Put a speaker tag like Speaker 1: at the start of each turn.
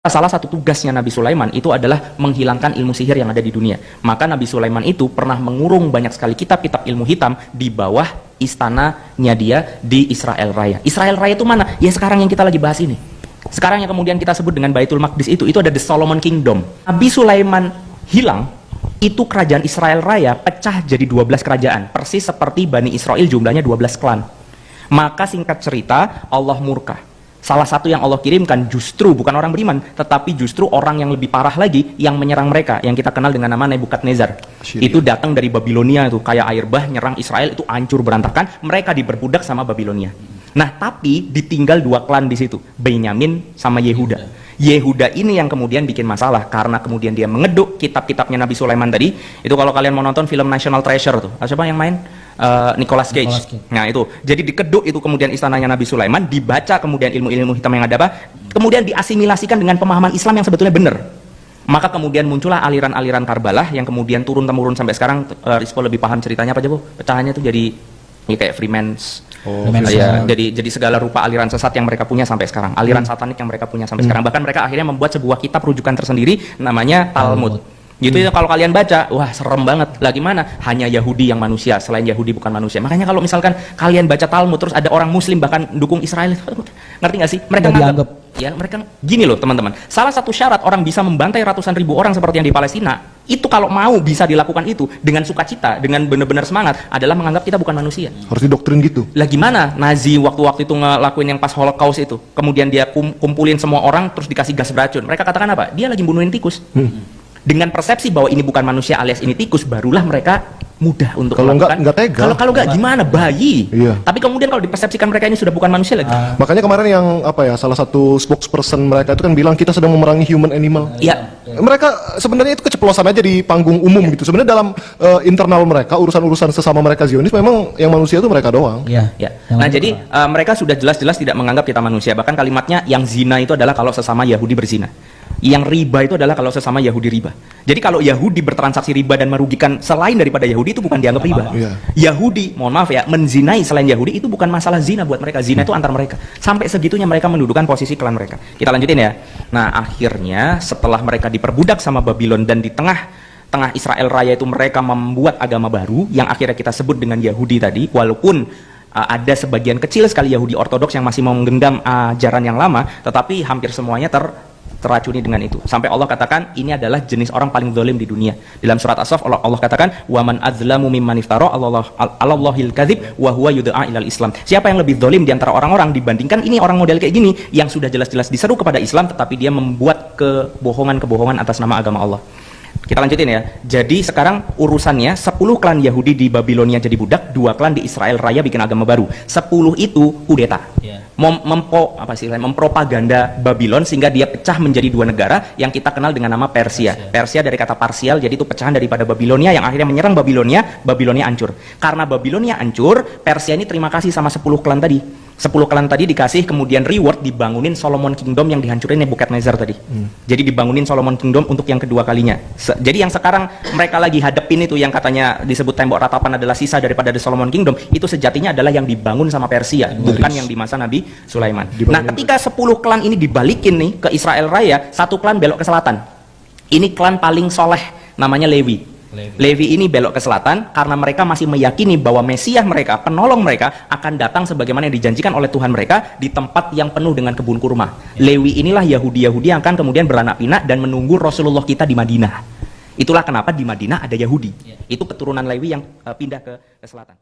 Speaker 1: Salah satu tugasnya Nabi Sulaiman itu adalah menghilangkan ilmu sihir yang ada di dunia. Maka Nabi Sulaiman itu pernah mengurung banyak sekali kitab-kitab ilmu hitam di bawah istananya dia di Israel Raya. Israel Raya itu mana? Ya sekarang yang kita lagi bahas ini. Sekarang yang kemudian kita sebut dengan Baitul Maqdis itu ada the Solomon Kingdom. Nabi Sulaiman hilang, itu kerajaan Israel Raya pecah jadi 12 kerajaan. Persis seperti Bani Israel jumlahnya 12 klan. Maka singkat cerita, Allah murka. Salah satu yang Allah kirimkan justru bukan orang beriman, tetapi justru orang yang lebih parah lagi yang menyerang mereka, yang kita kenal dengan nama Nebukadnezar. Itu datang dari Babilonia, itu kayak air bah nyerang Israel, itu hancur berantakan, mereka diperbudak sama Babilonia. Nah, tapi ditinggal 2 klan di situ, Benyamin sama Yehuda. Yehuda ini yang kemudian bikin masalah karena kemudian dia mengeduk kitab-kitabnya Nabi Sulaiman tadi. Itu kalau kalian mau nonton film National Treasure tuh, siapa yang main? Nicolas Cage. Nah itu, jadi dikeduk itu kemudian istananya Nabi Sulaiman, dibaca kemudian ilmu-ilmu hitam yang ada apa, kemudian diasimilasikan dengan pemahaman Islam yang sebetulnya benar. Maka kemudian muncullah aliran-aliran Karbalah yang kemudian turun-temurun sampai sekarang. Rispo lebih paham ceritanya apa aja Bu? Pecahannya tuh jadi ya kayak Freemans. Ya, jadi segala rupa aliran sesat yang mereka punya sampai sekarang, aliran satanik yang mereka punya sampai sekarang. Bahkan mereka akhirnya membuat sebuah kitab rujukan tersendiri namanya Talmud. Gitu ya, kalau kalian baca, wah serem banget. Lah gimana? Hanya Yahudi yang manusia, selain Yahudi bukan manusia. Makanya kalau misalkan kalian baca Talmud terus ada orang Muslim bahkan dukung Israel, ngerti nggak sih? Mereka nganggap, ya mereka gini loh teman-teman. Salah satu syarat orang bisa membantai ratusan ribu orang seperti yang di Palestina, itu kalau mau bisa dilakukan itu dengan sukacita, dengan benar-benar semangat, adalah menganggap kita bukan manusia.
Speaker 2: Harus didoktrin gitu.
Speaker 1: Lah gimana Nazi waktu-waktu itu ngelakuin yang pas Holocaust itu, kemudian dia kumpulin semua orang terus dikasih gas beracun. Mereka katakan apa? Dia lagi bunuhin tikus. Dengan persepsi bahwa ini bukan manusia alias ini tikus, barulah mereka mudah untuk melakukan.
Speaker 2: Enggak tega.
Speaker 1: Kalau enggak gimana? Bayi.
Speaker 2: Iya.
Speaker 1: Tapi kemudian kalau dipersepsikan mereka ini sudah bukan manusia lagi.
Speaker 2: Makanya kemarin yang salah satu spokesperson mereka itu kan bilang kita sedang memerangi human animal.
Speaker 1: Iya.
Speaker 2: Mereka sebenarnya itu keceplosan aja di panggung umum gitu. Sebenarnya dalam internal mereka, urusan-urusan sesama mereka Zionis, memang yang manusia itu mereka doang.
Speaker 1: Iya. Nah, jadi mereka sudah jelas-jelas tidak menganggap kita manusia. Bahkan kalimatnya yang zina itu adalah kalau sesama Yahudi berzina. Yang riba itu adalah kalau sesama Yahudi riba. Jadi kalau Yahudi bertransaksi riba dan merugikan selain daripada Yahudi itu bukan dianggap riba. Yahudi, mohon maaf ya, menzinai selain Yahudi itu bukan masalah zina buat mereka. Zina itu antar mereka. Sampai segitunya mereka mendudukan posisi klan mereka. Kita lanjutin ya. Nah, akhirnya setelah mereka diperbudak sama Babylon dan di tengah Israel Raya itu mereka membuat agama baru yang akhirnya kita sebut dengan Yahudi tadi, walaupun ada sebagian kecil sekali Yahudi Ortodoks yang masih mau menggenggam ajaran yang lama, tetapi hampir semuanya teracuni dengan itu. Sampai Allah katakan ini adalah jenis orang paling zalim di dunia. Dalam surat As-Saff Allah katakan waman adzlamu mimman iftara 'alallahil kadzib wa huwa yud'a ilal Islam. Siapa yang lebih zalim di antara orang-orang dibandingkan ini orang model kayak gini yang sudah jelas-jelas diseru kepada Islam tetapi dia membuat kebohongan-kebohongan atas nama agama Allah. Kita lanjutin ya. Jadi sekarang urusannya 10 klan Yahudi di Babilonia jadi budak, 2 klan di Israel Raya bikin agama baru. 10 itu kudeta. Mempropaganda Babylon sehingga dia pecah menjadi 2 negara yang kita kenal dengan nama Persia. Persia dari kata parsial, jadi itu pecahan daripada Babilonia yang akhirnya menyerang Babilonia hancur. Karena Babilonia hancur, Persia ini terima kasih sama 10 klan tadi. 10 klan tadi dikasih kemudian reward dibangunin Solomon Kingdom yang dihancurin Nebukadnezar tadi. Jadi dibangunin Solomon Kingdom untuk yang kedua kalinya. Jadi yang sekarang mereka lagi hadepin itu yang katanya disebut tembok ratapan adalah sisa daripada The Solomon Kingdom, itu sejatinya adalah yang dibangun sama Persia, bukan yang di masa Nabi Sulaiman. Nah, ketika 10 klan ini dibalikin nih ke Israel Raya, 1 klan belok ke selatan. Ini klan paling soleh, namanya Lewi. Levi ini belok ke selatan karena mereka masih meyakini bahwa Mesias mereka, penolong mereka akan datang sebagaimana yang dijanjikan oleh Tuhan mereka di tempat yang penuh dengan kebun kurma. Lewi inilah Yahudi-Yahudi yang akan kemudian beranak pinak dan menunggu Rasulullah kita di Madinah. Itulah kenapa di Madinah ada Yahudi. Itu keturunan Lewi yang pindah ke selatan.